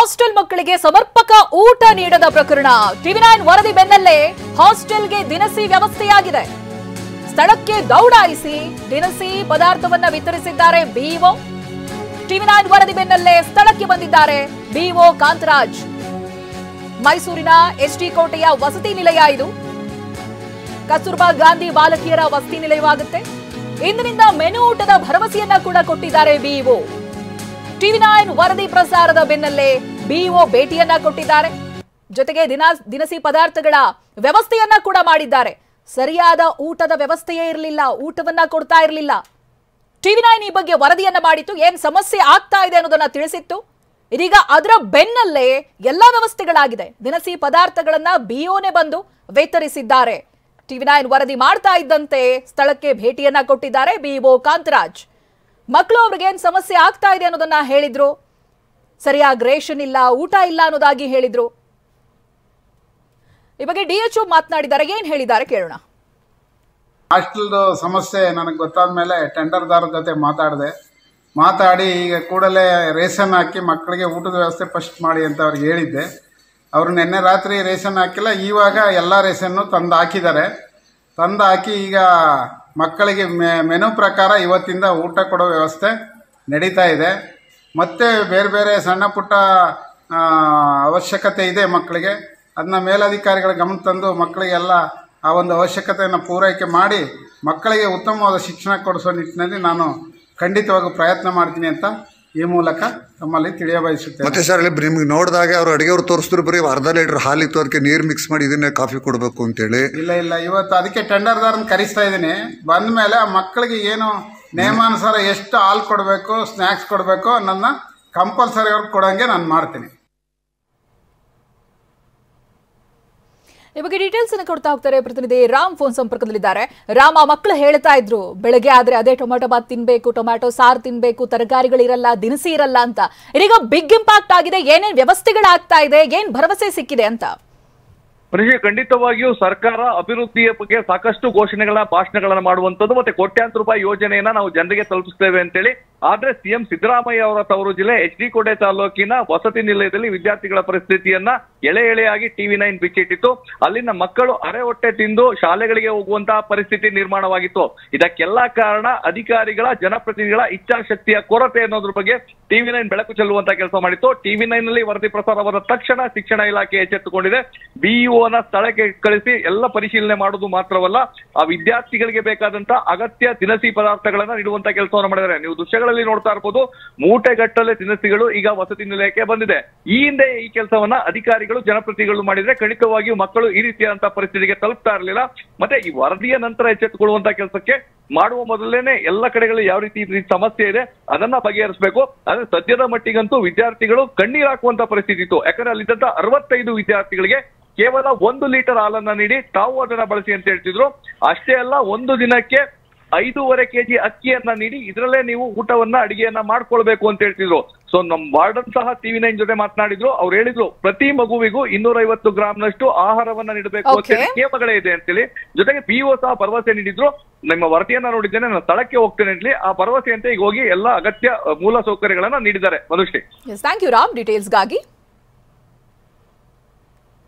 Hostel ಮಕ್ಕಳಿಗೆ ಸಮರ್ಪಕ ಊಟ ನೀಡದ ಪ್ರಕರಣ. ಟಿವಿ9 ವರದಿ ಬೆನ್ನಲ್ಲೇ ಹಾಸ್ಟೆಲ್ಗೆ ದಿನಸಿ ವ್ಯವಸ್ಥೆಯಾಗಿದೆ. ಸ್ಥಳಕ್ಕೆ ದೌಡಾಯಿಸಿ ದಿನಸಿ ಪದಾರ್ಥವನ್ನ ವಿತರಿಸಿದ್ದಾರೆ ಬಿಇಒ. ಟಿವಿ9 ವರದಿ ಬೆನ್ನಲ್ಲೇ ಸ್ಥಳಕ್ಕೆ ಬಂದಿದ್ದಾರೆ ಬಿಇಒ ಕಾಂತರಾಜ್. ಮೈಸೂರಿನ ಎಸ್ಟಿ ಕೋಟೆಯ ವಸತಿ ನಿಲಯ ಇದು. ಕಸ್ತೂರ್ಬಾ ಗಾಂಧಿ ಬಾಲಕಿಯರ ವಸತಿ ನಿಲಯವಾಗುತ್ತೆ. ಇಂದಿನಿಂದ ಮೆನು ಊಟದ ಭರವಸೆಯನ್ನ ಕೂಡ ಕೊಟ್ಟಿದ್ದಾರೆ ಬಿಇಒ. ಟಿವಿ9 ವರದಿ ಪ್ರಸಾರದ ಬೆನ್ನಲ್ಲೇ ಬಿಇಒ ಭೇಟಿಯನ್ನ ಕೊಟ್ಟಿದ್ದಾರೆ. ಜೊತೆಗೆ ದಿನಸಿ ಪದಾರ್ಥಗಳ ವ್ಯವಸ್ಥೆಯನ್ನ ಕೂಡ ಮಾಡಿದ್ದಾರೆ. ಸರಿಯಾದ ಊಟದ ವ್ಯವಸ್ಥೆಯೇ ಇರಲಿಲ್ಲ, ಊಟವನ್ನ ಕೊಡ್ತಾ ಇರಲಿಲ್ಲ. ಟಿವಿ9 ಈ ಬಗ್ಗೆ ವರದಿಯನ್ನ ಮಾಡಿತ್ತು, ಏನ್ ಸಮಸ್ಯೆ ಆಗ್ತಾ ಇದೆ ಅನ್ನೋದನ್ನ ತಿಳಿಸಿತ್ತು. ಇದೀಗ ಅದರ ಬೆನ್ನಲ್ಲೇ ಎಲ್ಲಾ ವ್ಯವಸ್ಥೆಗಳಾಗಿದೆ. ದಿನಸಿ ಪದಾರ್ಥಗಳನ್ನ ಬಿಇಒನೇ ಬಂದು ವಿತರಿಸಿದ್ದಾರೆ. ಟಿವಿ9 ವರದಿ ಮಾಡ್ತಾ ಇದ್ದಂತೆ ಸ್ಥಳಕ್ಕೆ ಭೇಟಿಯನ್ನ ಕೊಟ್ಟಿದ್ದಾರೆ ಬಿಇಒ ಕಾಂತರಾಜ್. ಮಕ್ಕಳು ಅವ್ರಿಗೆ ಏನ್ ಸಮಸ್ಯೆ ಆಗ್ತಾ ಇದೆ ಅನ್ನೋದನ್ನ ಹೇಳಿದ್ರು. ಸರಿಯಾಗಿ ರೇಷನ್ ಇಲ್ಲ, ಊಟ ಇಲ್ಲ ಅನ್ನೋದಾಗಿ ಹೇಳಿದ್ರು. ಈ ಬಗ್ಗೆ ಡಿಎಚ್ಒ ಮಾತನಾಡಿದ್ದಾರೆ, ಏನ್ ಹೇಳಿದ್ದಾರೆ ಕೇಳೋಣ. ಹಾಸ್ಟೆಲ್ ಸಮಸ್ಯೆ ನನಗೆ ಗೊತ್ತಾದ ಮೇಲೆ ಟೆಂಡರ್ದಾರ ಜೊತೆ ಮಾತಾಡಿ ಈಗ ಕೂಡಲೇ ರೇಷನ್ ಹಾಕಿ ಮಕ್ಕಳಿಗೆ ಊಟದ ವ್ಯವಸ್ಥೆ ಫಸ್ಟ್ ಮಾಡಿ ಅಂತ ಅವ್ರಿಗೆ ಹೇಳಿದ್ದೆ. ಅವರು ನಿನ್ನೆ ರಾತ್ರಿ ರೇಷನ್ ಹಾಕಿಲ್ಲ, ಇವಾಗ ಎಲ್ಲ ರೇಷನ್ನು ತಂದು ಹಾಕಿದ್ದಾರೆ. ತಂದು ಹಾಕಿ ಈಗ ಮಕ್ಕಳಿಗೆ ಮೆನು ಪ್ರಕಾರ ಇವತ್ತಿಂದ ಊಟ ಕೊಡೋ ವ್ಯವಸ್ಥೆ ನಡೀತಾ ಇದೆ. ಮತ್ತು ಬೇರೆ ಬೇರೆ ಸಣ್ಣ ಪುಟ್ಟ ಅವಶ್ಯಕತೆ ಇದೆ ಮಕ್ಕಳಿಗೆ, ಅದನ್ನ ಮೇಲಧಿಕಾರಿಗಳ ಗಮನ ತಂದು ಮಕ್ಕಳಿಗೆಲ್ಲ ಆ ಒಂದು ಅವಶ್ಯಕತೆಯನ್ನು ಪೂರೈಕೆ ಮಾಡಿ ಮಕ್ಕಳಿಗೆ ಉತ್ತಮವಾದ ಶಿಕ್ಷಣ ಕೊಡಿಸೋ ನಿಟ್ಟಿನಲ್ಲಿ ನಾನು ಖಂಡಿತವಾಗಿ ಪ್ರಯತ್ನ ಮಾಡ್ತೀನಿ ಅಂತ ಈ ಮೂಲಕ ತಮ್ಮಲ್ಲಿ ತಿಳಿಯಬಯಸುತ್ತೇನೆ. ಮತ್ತೆ ಸರ್, ನಿಮ್ಗೆ ನೋಡಿದಾಗ ಅವರು ಅಡುಗೆಯವ್ರು ತೋರಿಸಿದ್ರು ಬರೀ ಅರ್ಧ ಲೀಟರ್ ಹಾಲಿತ್ತು, ಅದಕ್ಕೆ ನೀರು ಮಿಕ್ಸ್ ಮಾಡಿ ಇದನ್ನೇ ಕಾಫಿ ಕೊಡಬೇಕು ಅಂತೇಳಿ. ಇಲ್ಲ, ಇವತ್ತು ಅದಕ್ಕೆ ಟೆಂಡರ್ದಾರನ್ನ ಕರೆಸ್ತಾ ಇದ್ದೀನಿ. ಬಂದ ಮೇಲೆ ಆ ಮಕ್ಕಳಿಗೆ ಏನು ನಿಯಮಾನುಸಾರ ಎಷ್ಟು ಹಾಲು ಕೊಡಬೇಕು, ಸ್ನ್ಯಾಕ್ಸ್ ಕೊಡಬೇಕು ಅನ್ನೋದನ್ನ ಕಂಪಲ್ಸರಿ ಅವ್ರಿಗೆ ಕೊಡೋಂಗೆ ನಾನು ಮಾಡ್ತೀನಿ. ಈ ಬಗ್ಗೆ ಡೀಟೇಲ್ಸ್ ಅನ್ನು ಕೊಡ್ತಾ ಹೋಗ್ತಾರೆ ಪ್ರತಿನಿಧಿ ರಾಮ್. ಫೋನ್ ಸಂಪರ್ಕದಲ್ಲಿದ್ದಾರೆ. ರಾಮ್, ಆ ಮಕ್ಕಳು ಹೇಳ್ತಾ ಇದ್ರು ಬೆಳಗ್ಗೆ ಆದ್ರೆ ಅದೇ ಟೊಮ್ಯಾಟೊ ಬಾತ್ ತಿನ್ಬೇಕು, ಟೊಮ್ಯಾಟೊ ಸಾರು ತಿನ್ಬೇಕು, ತರಕಾರಿಗಳಿರಲ್ಲ, ದಿನಸಿ ಇರಲ್ಲ ಅಂತ. ಇದೀಗ ಬಿಗ್ ಇಂಪ್ಯಾಕ್ಟ್ ಆಗಿದೆ. ಏನೇನ್ ವ್ಯವಸ್ಥೆಗಳಾಗ್ತಾ ಇದೆ, ಏನ್ ಭರವಸೆ ಸಿಕ್ಕಿದೆ ಅಂತ? ಖಂಡಿತವಾಗಿಯೂ ಸರ್ಕಾರ ಅಭಿವೃದ್ಧಿಯ ಬಗ್ಗೆ ಸಾಕಷ್ಟು ಭಾಷಣಗಳನ್ನ ಮಾಡುವಂತದ್ದು ಮತ್ತೆ ಕೋಟ್ಯಾಂತರ ರೂಪಾಯಿ ಯೋಜನೆಯನ್ನ ನಾವು ಜನರಿಗೆ ತಲುಪಿಸ್ತೇವೆ ಅಂತೇಳಿ. ಆದ್ರೆ ಸಿಎಂ ಸಿದ್ದರಾಮಯ್ಯ ಅವರ ತವರು ಜಿಲ್ಲೆ ಎಚ್ಡಿ ಕೋಟೆ ತಾಲೂಕಿನ ವಸತಿ ನಿಲಯದಲ್ಲಿ ವಿದ್ಯಾರ್ಥಿಗಳ ಪರಿಸ್ಥಿತಿಯನ್ನ ಎಳೆಯಾಗಿ ಟಿವಿ9 ಬಿಚ್ಚಿಟ್ಟಿತ್ತು. ಅಲ್ಲಿನ ಮಕ್ಕಳು ಅರೆ ಹೊಟ್ಟೆ ತಿಂದು ಶಾಲೆಗಳಿಗೆ ಹೋಗುವಂತಹ ಪರಿಸ್ಥಿತಿ ನಿರ್ಮಾಣವಾಗಿತ್ತು. ಇದಕ್ಕೆಲ್ಲ ಕಾರಣ ಅಧಿಕಾರಿಗಳ, ಜನಪ್ರತಿನಿಧಿಗಳ ಇಚ್ಛಾಶಕ್ತಿಯ ಕೊರತೆ ಅನ್ನೋದ್ರ ಬಗ್ಗೆ ಟಿವಿ9 ಬೆಳಕು ಚೆಲ್ಲುವಂತ ಕೆಲಸ ಮಾಡಿತ್ತು. ಟಿವಿ9 ನಲ್ಲಿ ವರದಿ ಪ್ರಸಾರವಾದ ತಕ್ಷಣ ಶಿಕ್ಷಣ ಇಲಾಖೆ ಎಚ್ಚೆತ್ತುಕೊಂಡಿದೆ. ಬಿಇಒನ ಸ್ಥಳಕ್ಕೆ ಕಳಿಸಿ ಎಲ್ಲ ಪರಿಶೀಲನೆ ಮಾಡುವುದು ಮಾತ್ರವಲ್ಲ, ಆ ವಿದ್ಯಾರ್ಥಿಗಳಿಗೆ ಬೇಕಾದಂತ ಅಗತ್ಯ ದಿನಸಿ ಪದಾರ್ಥಗಳನ್ನ ನೀಡುವಂತ ಕೆಲಸವನ್ನು ಮಾಡಿದ್ದಾರೆ. ನೀವು ದೃಶ್ಯಗಳಲ್ಲಿ ನೋಡ್ತಾ ಇರಬಹುದು, ಮೂಟೆಗಟ್ಟಲೆ ದಿನಸಿಗಳು ಈಗ ವಸತಿ ನಿಲಯಕ್ಕೆ ಬಂದಿದೆ. ಈ ಹಿಂದೆ ಈ ಕೆಲಸವನ್ನ ಅಧಿಕಾರಿಗಳು, ಜನಪ್ರತಿನಿಧಿಗಳು ಮಾಡಿದ್ರೆ ಖಂಡಿತವಾಗಿಯೂ ಮಕ್ಕಳು ಈ ರೀತಿಯಾದಂತಹ ಪರಿಸ್ಥಿತಿಗೆ ತಲುಪ್ತಾ ಇರಲಿಲ್ಲ. ಮತ್ತೆ ಈ ವರದಿಯ ನಂತರ ಎಚ್ಚೆತ್ತುಕೊಳ್ಳುವಂತ ಕೆಲಸಕ್ಕೆ ಮಾಡುವ ಮೊದಲೇನೆ ಎಲ್ಲ ಕಡೆಗಳಲ್ಲಿ ಯಾವ ರೀತಿ ಸಮಸ್ಯೆ ಇದೆ ಅದನ್ನ ಬಗೆಹರಿಸಬೇಕು. ಆದ್ರೆ ಸದ್ಯದ ಮಟ್ಟಿಗಂತೂ ವಿದ್ಯಾರ್ಥಿಗಳು ಕಣ್ಣೀರ್ ಹಾಕುವಂತ ಪರಿಸ್ಥಿತಿ ಇತ್ತು. ಯಾಕಂದ್ರೆ ಅಲ್ಲಿದ್ದಂತ 65 ವಿದ್ಯಾರ್ಥಿಗಳಿಗೆ ಕೇವಲ 1 ಲೀಟರ್ ಹಾಲನ್ನ ನೀಡಿ ತಾವು ಅದನ್ನ ಬಳಸಿ ಅಂತ ಹೇಳ್ತಿದ್ರು. ಅಷ್ಟೇ ಅಲ್ಲ, ಒಂದು ದಿನಕ್ಕೆ 5.5 kg ಅಕ್ಕಿಯನ್ನ ನೀಡಿ ಇದರಲ್ಲೇ ನೀವು ಊಟವನ್ನ ಅಡಿಗೆಯನ್ನ ಮಾಡ್ಕೊಳ್ಬೇಕು ಅಂತ ಹೇಳ್ತಿದ್ರು. ಸೊ ನಮ್ ವಾರ್ಡನ್ ಸಹ ಟಿವಿ9 ಜೊತೆ ಮಾತನಾಡಿದ್ರು. ಅವ್ರು ಹೇಳಿದ್ರು ಪ್ರತಿ ಮಗುವಿಗೂ 250 ಗ್ರಾಂನಷ್ಟು ಆಹಾರವನ್ನ ನೀಡಬೇಕು ಅಂತ ನಿಯಮಗಳೇ ಇದೆ ಅಂತೇಳಿ. ಜೊತೆಗೆ ಬಿಇಒ ಸಹ ಭರವಸೆ ನೀಡಿದ್ರು. ನಿಮ್ಮ ವರದಿಯನ್ನ ನೋಡಿದ್ದೇನೆ, ನಾನು ಸ್ಥಳಕ್ಕೆ ಹೋಗ್ತೇನೆ ಅಂತೇಳಿ ಆ ಭರವಸೆಯಂತೆ ಈಗ ಹೋಗಿ ಎಲ್ಲ ಅಗತ್ಯ ಮೂಲ ಸೌಕರ್ಯಗಳನ್ನ ನೀಡಿದ್ದಾರೆ. ಮನುಷ್ಯ, ಥ್ಯಾಂಕ್ ಯು ರಾಮ್ ಡೀಟೇಲ್ಸ್ಗಾಗಿ.